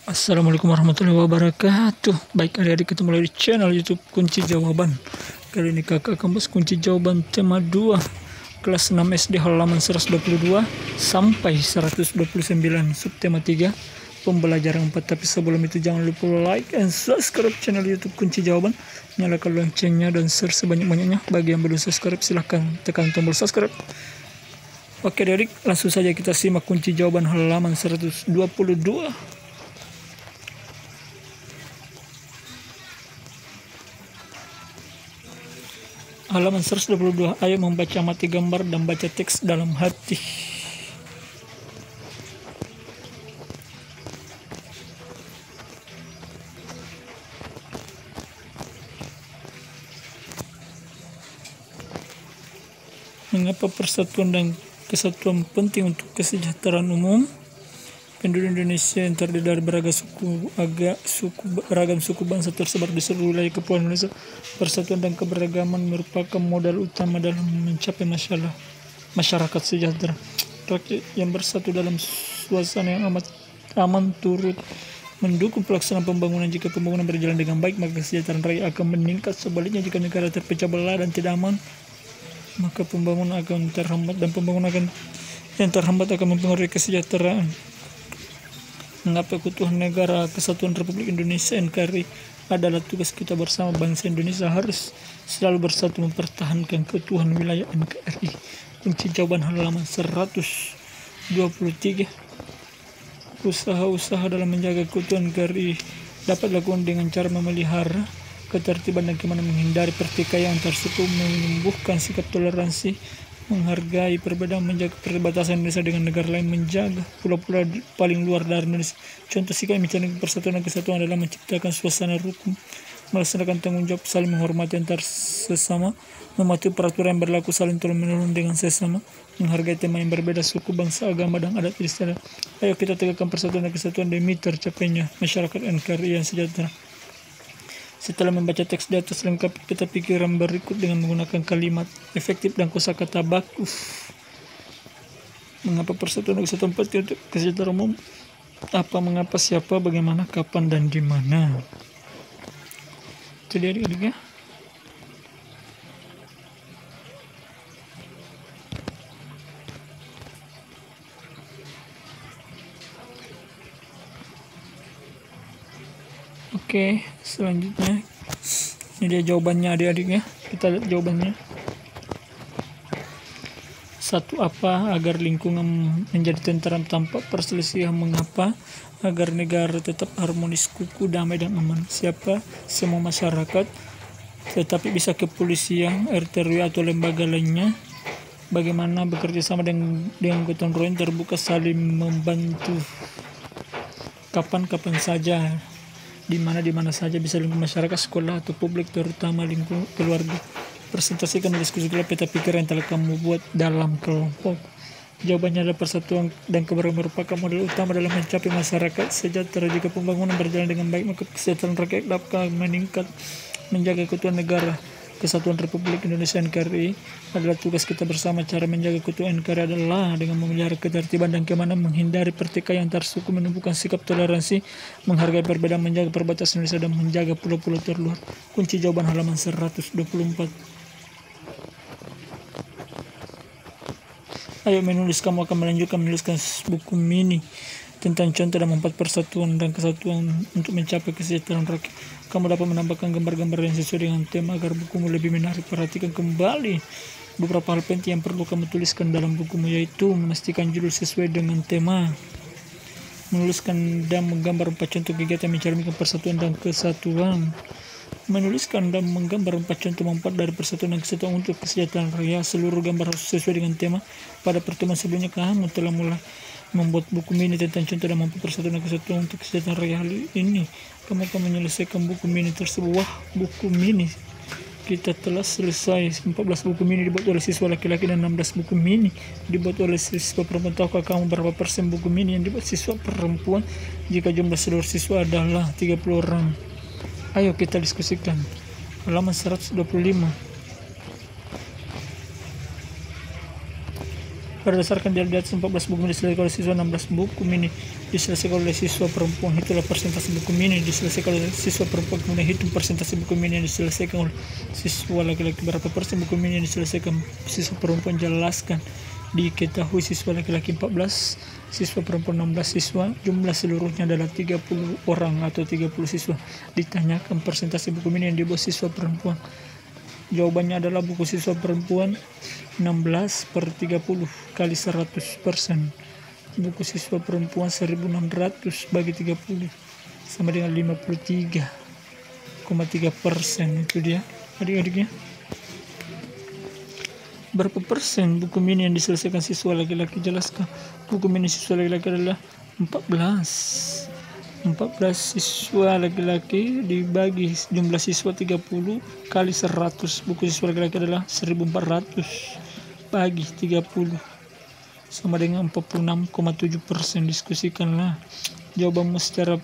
Assalamualaikum warahmatullahi wabarakatuh. Baik, adik-adik, ketemu lagi di channel YouTube Kunci Jawaban. Kali ini kakak akan bahas kunci jawaban tema 2 kelas 6 SD halaman 122 sampai 129, subtema 3 pembelajaran 4. Tapi sebelum itu jangan lupa like and subscribe channel YouTube Kunci Jawaban, nyalakan loncengnya dan share sebanyak-banyaknya. Bagi yang belum subscribe silahkan tekan tombol subscribe. Oke adik, langsung saja kita simak kunci jawaban halaman 122. Halaman 122, ayo membaca mati gambar dan baca teks dalam hati. Mengapa persatuan dan kesatuan penting untuk kesejahteraan umum? Penduduk Indonesia yang terdiri dari beragam suku bangsa tersebar di seluruh wilayah Kepulauan Indonesia. Persatuan dan keberagaman merupakan modal utama dalam mencapai masyarakat sejahtera. Rakyat yang bersatu dalam suasana yang aman turut mendukung pelaksanaan pembangunan. Jika pembangunan berjalan dengan baik, maka kesejahteraan rakyat akan meningkat. Sebaliknya, jika negara terpecah belah dan tidak aman, maka pembangunan akan terhambat, dan pembangunan yang terhambat akan mempengaruhi kesejahteraan. Mengapa keutuhan negara Kesatuan Republik Indonesia NKRI adalah tugas kita bersama. Bangsa Indonesia harus selalu bersatu mempertahankan keutuhan wilayah NKRI. Kunci jawaban halaman 123. Usaha-usaha dalam menjaga keutuhan NKRI dapat dilakukan dengan cara memelihara ketertiban dan keamanan, menghindari pertikaian antar suku, menumbuhkan sikap toleransi, menghargai perbedaan, menjaga perbatasan Indonesia dengan negara lain, menjaga pulau-pulau paling luar dari Indonesia. Contoh sikap yang mencerminkan persatuan dan kesatuan adalah menciptakan suasana rukun, melaksanakan tanggung jawab, saling menghormati antar sesama, mematuhi peraturan yang berlaku, saling tolong-menolong dengan sesama, menghargai teman yang berbeda suku, bangsa, agama, dan adat istiadat. Ayo kita tegakkan persatuan dan kesatuan demi tercapainya masyarakat NKRI yang sejahtera. Setelah membaca teks di atas, lengkapi peta pikiran berikut dengan menggunakan kalimat efektif dan kosakata bagus. Mengapa persatuan dan kesatuan penting untuk kesejahteraan umum? Apa, mengapa, siapa, bagaimana, kapan, dan di mana. Itu dia adik-adik ya. Oke, selanjutnya ini dia jawabannya adik-adik ya. Kita lihat jawabannya. 1. Apa agar lingkungan menjadi tentram tanpa perselisihan? Mengapa? Agar negara tetap harmonis, kukuh, damai, dan aman. Siapa? Semua masyarakat, tetapi bisa kepolisian, RT RW atau lembaga lainnya. Bagaimana? Bekerja sama dengan gotong royong, terbuka, saling membantu. Kapan saja, di mana saja, bisa lingkungan masyarakat, sekolah atau publik, terutama lingkungan keluarga. Presentasikan dan diskusi peta pikir yang telah kamu buat dalam kelompok. Jawabannya adalah persatuan dan keberagaman merupakan modal utama dalam mencapai masyarakat sejahtera. Jika pembangunan berjalan dengan baik, maka kesejahteraan rakyat dapat meningkat. Menjaga keutuhan negara Kesatuan Republik Indonesia NKRI adalah tugas kita bersama. Cara menjaga keutuhan NKRI adalah dengan memelihara ketertiban dan keamanan, menghindari pertikaian antar suku, menumbuhkan sikap toleransi, menghargai perbedaan, menjaga perbatasan Indonesia, dan menjaga pulau-pulau terluar. Kunci jawaban halaman 124. Ayo menulis, kamu akan menuliskan buku mini tentang contoh dan manfaat persatuan dan kesatuan untuk mencapai kesejahteraan rakyat. Kamu dapat menambahkan gambar-gambar yang sesuai dengan tema agar bukumu lebih menarik. Perhatikan kembali beberapa hal penting yang perlu kamu tuliskan dalam bukumu, yaitu memastikan judul sesuai dengan tema, menuliskan dan menggambar 4 contoh kegiatan mencerminkan persatuan dan kesatuan, menuliskan dan menggambar 4 contoh manfaat dari persatuan dan kesatuan untuk kesejahteraan rakyat. Seluruh gambar harus sesuai dengan tema. Pada pertemuan sebelumnya kamu telah mulai membuat buku mini tentang contoh dan manfaat persatuan dan kesatuan untuk kesejahteraan rakyat. Hal ini kamu akan menyelesaikan buku mini tersebut. Wah, buku mini kita telah selesai. 14 buku mini dibuat oleh siswa laki-laki dan 16 buku mini dibuat oleh siswa perempuan. Tahukah kamu berapa persen buku mini yang dibuat siswa perempuan jika jumlah seluruh siswa adalah 30 orang? Ayo kita diskusikan. Halaman 125. Berdasarkan dari di atas 14 buku mini diselesaikan oleh siswa, 16 buku mini diselesaikan oleh siswa perempuan. Itulah persentase buku mini diselesaikan oleh siswa perempuan. Kemudian hitung persentase buku mini yang diselesaikan oleh siswa laki-laki. Berapa persen buku mini yang diselesaikan siswa perempuan? Jelaskan. Diketahui siswa laki-laki 14, siswa perempuan 16 siswa. Jumlah seluruhnya adalah 30 orang atau 30 siswa. Ditanyakan persentase buku mini yang dibawa siswa perempuan. Jawabannya adalah buku siswa perempuan 16/30 kali 100%. Buku siswa perempuan 1600 bagi 30 sama dengan 53,3%. Itu dia adik-adiknya. Berapa persen buku mini yang diselesaikan siswa laki-laki? Jelaskan. Buku mini siswa laki-laki adalah 14 siswa laki-laki dibagi jumlah siswa 30 kali 100. Buku siswa laki-laki adalah 1400 bagi 30 sama dengan 46,7%. Diskusikanlah jawabanmu secara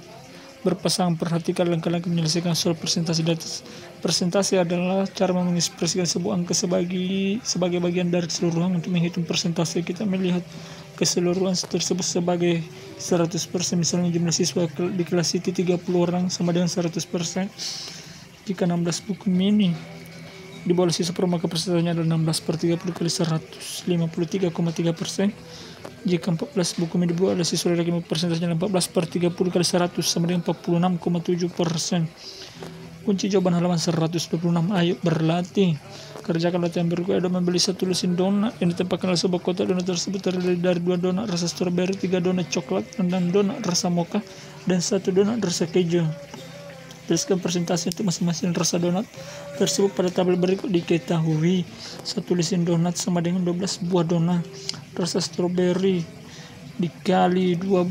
berpasangan. Perhatikan langkah-langkah menyelesaikan soal persentase di atas. Persentase adalah cara mengekspresikan sebuah angka sebagai bagian dari keseluruhan. Untuk menghitung persentase, kita melihat keseluruhan tersebut sebagai 100%. Misalnya jumlah siswa di kelas itu 30 orang sama dengan 100%. Jika 16 buku mini di bawah siswa perempuan, maka persentasenya adalah 16/30 kali 100, 53,3%. Jika 14 buku mini di bawah ada siswa laki, persentasenya 14/30 kali 100 sama dengan 46,7%. Kunci jawaban halaman 126. Ayo berlatih. Kerjakan latihan berikut. Ada membeli satu lusin donat yang ditempatkan oleh sebuah kotak. Donat tersebut terdiri dari 2 donat rasa strawberry, 3 donat coklat, 6 donat rasa mocha, dan 1 donat rasa keju. Tuliskan persentase untuk masing-masing rasa donat tersebut pada tabel berikut. Diketahui satu lusin donat sama dengan 12 buah donat rasa strawberry dikali 2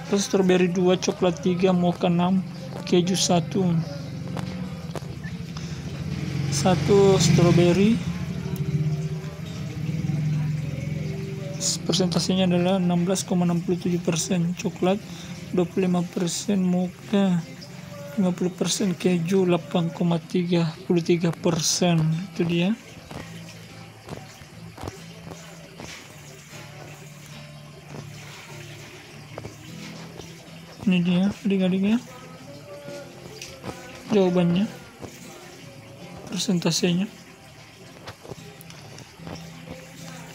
rasa strawberry 2, coklat 3, mocha 6, keju 1 strawberry. Persentasenya adalah 16,67%, coklat 25%, mocha 50%, keju 8,33%. Itu dia. Ini dia adik-adiknya jawabannya, persentasenya.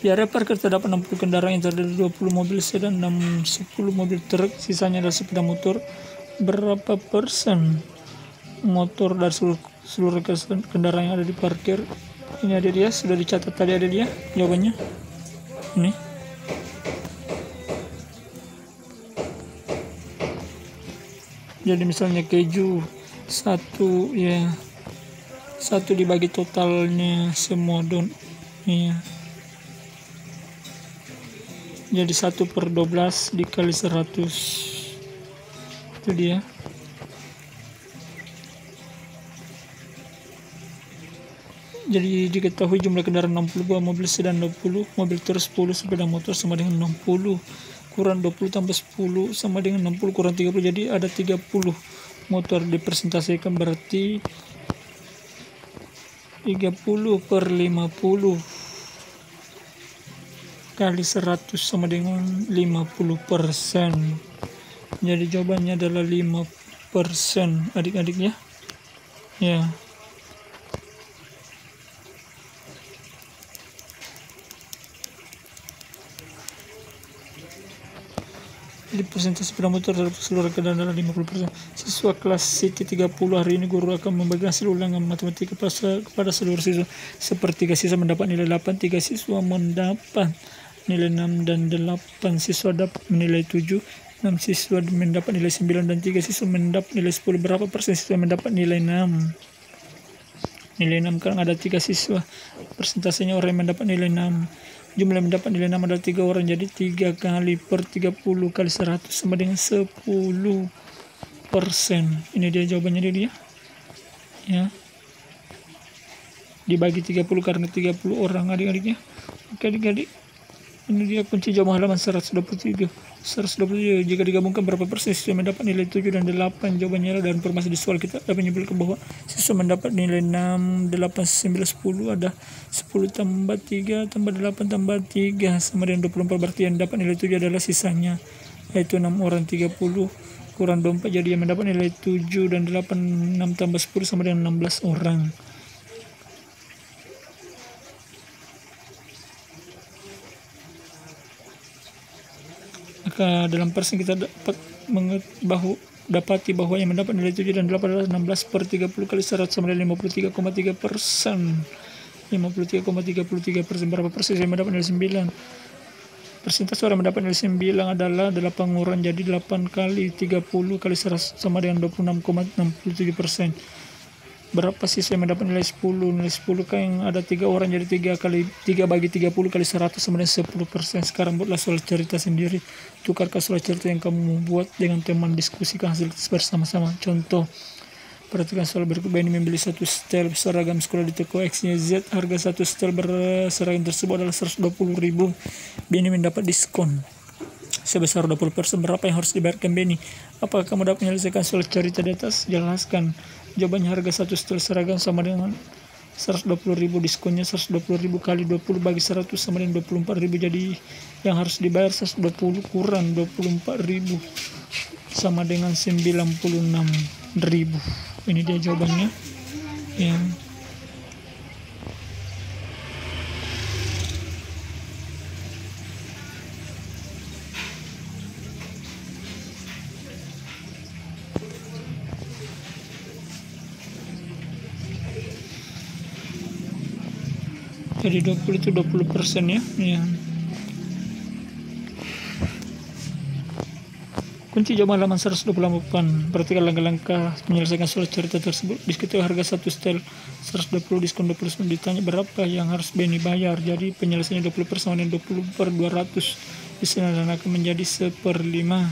Di area parkir terdapat 60 kendaraan yang terdiri dari 20 mobil sedan dan 10 mobil truk, sisanya adalah sepeda motor. Berapa persen motor dari seluruh kendaraan yang ada di parkir? Ini ada dia, sudah dicatat tadi, ada dia jawabannya. Ini. Jadi misalnya keju 1 ya, 1 dibagi totalnya semua ya. Jadi 1/12 dikali 100. Itu dia. Jadi diketahui jumlah kendaraan 60, mobil sedan 20, mobil truk 10, sepeda motor sama dengan 60. Kurang 20 tambah 10 sama dengan 60, kurang 30, jadi ada 30 motor. Dipresentasikan berarti 30/50 kali 100 sama dengan 50%. Jadi jawabannya adalah 5% adik-adik ya. Jadi persentase sepeda motor terhadap seluruh kendaraan adalah 50%. Siswa kelas CT 30 hari ini guru akan membagi hasil ulangan matematika kepada seluruh siswa. Sepertiga siswa mendapat nilai 8, 3 siswa mendapat nilai 6 dan 8 siswa dapat nilai 7, 6 siswa mendapat nilai 9 dan 3 siswa mendapat nilai 10. Berapa persen siswa mendapat nilai 6? Nilai 6 kan ada 3 siswa. Persentasenya orang yang mendapat nilai 6. Jumlah yang mendapat nilai 6 adalah 3 orang. Jadi 3 kali per 30 kali 100 sama dengan 10%. Ini dia jawabannya dia. Ya. Dibagi 30 karena 30 orang adik-adiknya. Oke adik-adik. Ini dia kunci jawaban halaman 123. 123 jika digabungkan berapa persen siswa mendapat nilai 7 dan 8. Jawabannya adalah, dan informasi di soal kita dapat menyimpulkan bahwa siswa mendapat nilai 6, 8, 9, 10 ada 10 tambah 3 tambah 8 tambah 3 sama dengan 24, berarti yang dapat nilai 7 adalah sisanya, yaitu 6 orang. 30 kurang 24, jadi yang mendapat nilai 7 dan 8, 6 tambah 10 sama dengan 16 orang. Maka dalam persen kita dapat dapati bahwa yang mendapat nilai 7 dan 8 adalah 16 per 30 kali 100 sama dengan 53,3%. 53,33%. Berapa persen yang mendapat nilai 9? Persentase orang mendapat nilai 9 adalah 8 orang, jadi 8 kali 30 kali 100 sama dengan 26,67%. Berapa siswa yang mendapat nilai 10? Nilai 10 kan yang ada 3 orang, jadi 3 bagi 30 kali 100 sama dengan 10%. Sekarang buatlah soal cerita sendiri. Tukarkan soal cerita yang kamu buat dengan teman, diskusikan hasil bersama-sama. Contoh, perhatikan soal berikut. Benny membeli satu setel seragam sekolah di toko XYZ. Harga satu setel berseragam tersebut adalah 120.000. Benny mendapat diskon sebesar 20%. Berapa yang harus dibayarkan Benny? Apakah kamu dapat menyelesaikan soal cerita di atas? Jelaskan. Jawabannya, harga satu setel seragam sama dengan 120.000, diskonnya 120.000 kali 20 bagi 100 sama dengan 24.000. Jadi yang harus dibayar 120 kurang 24.000 sama dengan 96.000. Ini dia jawabannya. Ya. Jadi 20 itu 20% ya. Ya. Kunci jawaban halaman 128. Perhatikan langkah-langkah menyelesaikan soal cerita tersebut. Diketahui harga satu setel 120, diskon 20%. Ditanya berapa yang harus Benny bayar. Jadi penyelesaiannya 20% sama dengan 20 per 200. Di sini akan menjadi 1/5.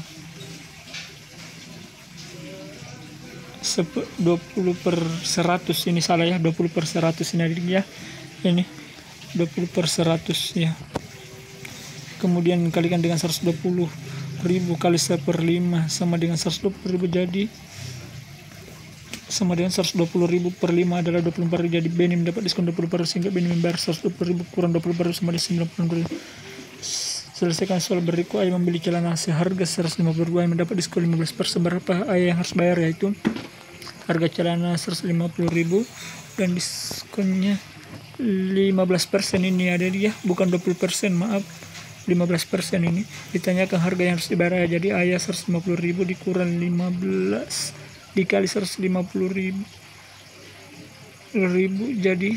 20 per 100. Ini salah ya, 20 per 100 ini adik ya. Ini 20 per 100 ya. Kemudian kalikan dengan 120.000 kali 1/5 sama dengan 120.000, jadi sama dengan 120.000 per 5 adalah 24.000. Jadi Benny mendapat diskon 20% sehingga Benny membayar 120.000 kurang 20% sama dengan 90.000. Selesaikan soal berikut. Ayah membeli celana seharga 150.000. Ayah mendapat diskon 15%. Berapa ayah yang harus bayar? Yaitu harga celana 150.000 dan diskonnya 15%. Ini ada dia, bukan 20%, maaf, 15% ini. Ditanyakan harga yang harus dibayar. Jadi ayah 150.000 dikurang 15 dikali 150.000 jadi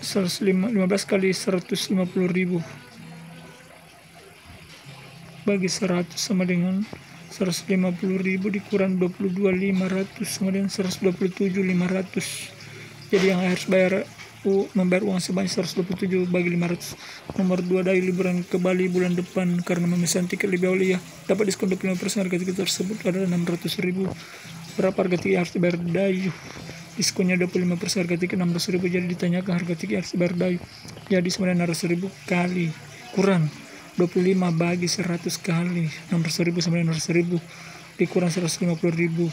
15 kali 150.000 bagi 100 sama dengan 150.000 dikurang 22.500 sama dengan 127.500. Jadi yang harus membayar uang sebanyak 127 bagi 500. Nomor 2, dari liburan ke Bali bulan depan karena memesan tiket lebih awal ya dapat diskon 25%. Harga tiket tersebut adalah 600.000. Berapa harga tiket yang harus dibayar Dayu? Diskonnya 25%, harga tiket 16.000. Jadi ditanyakan harga tiket yang harus dibayar Dayu. Jadi 900.000 kali kurang 25 bagi 100 kali 600.000 sama dengan 100.000 dikurang 150.000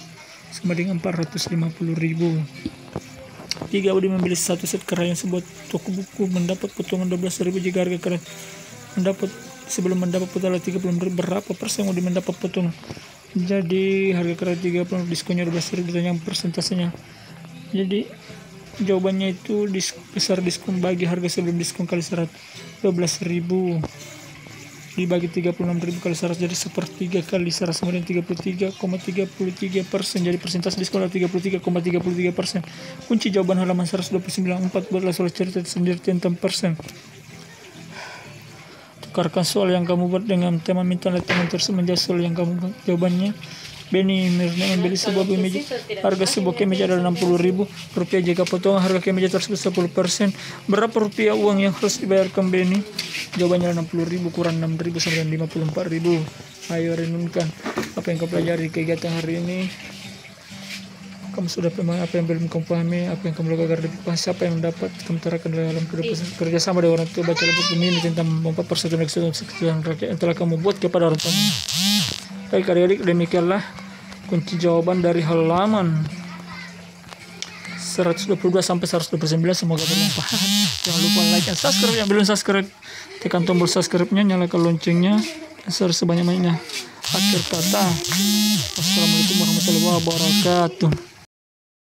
sama dengan 450.000. 3. Udi membeli satu set krayon sebuah toko buku, mendapat potongan 12.000 jika harga krayon sebelum mendapat potongan 30.000. Berapa persen Udi mendapat potongan? Jadi harga krayon 30, diskonnya 12.000. Ditanya persentasenya. Jadi jawabannya itu besar diskon bagi harga sebelum diskon kali 100, 12.000 dibagi 36.000 kali 100, jadi 1/3 kali 100 sama dengan 33,33%. Jadi persentase diskon adalah 33,33%. Kunci jawaban halaman 129. 4. Buatlah soal cerita sendiri tentang persen. Tukarkan soal yang kamu buat dengan tema, mintalah teman tersebut menjawab soal yang kamu buat. Jawabannya, Benny membeli sebuah kemeja. Harga sebuah kemeja adalah 60.000 rupiah. Jika potongan harga kemeja tersebut 10%, berapa rupiah uang yang harus dibayarkan Benny? Jawabannya adalah 60.000 kurang 6.000 sama dengan 54.000. Ayo renungkan apa yang kau pelajari kegiatan hari ini. kamu sudah memang apa yang belum kamu pahami, apa yang kamu lakukan agar siapa yang dapat kamu terapkan dalam kerjasama dengan orang tua. Baca buku ini tentang membuat persatuan kesatuan rakyat yang telah kamu buat kepada orang tua. Baik adik-adik, demikianlah kunci jawaban dari halaman 122 sampai 129. Semoga bermanfaat. Jangan lupa like dan subscribe. Yang belum subscribe, tekan tombol subscribe-nya, nyalakan loncengnya, dan share sebanyak-banyaknya. Akhir kata, wassalamualaikum warahmatullahi wabarakatuh.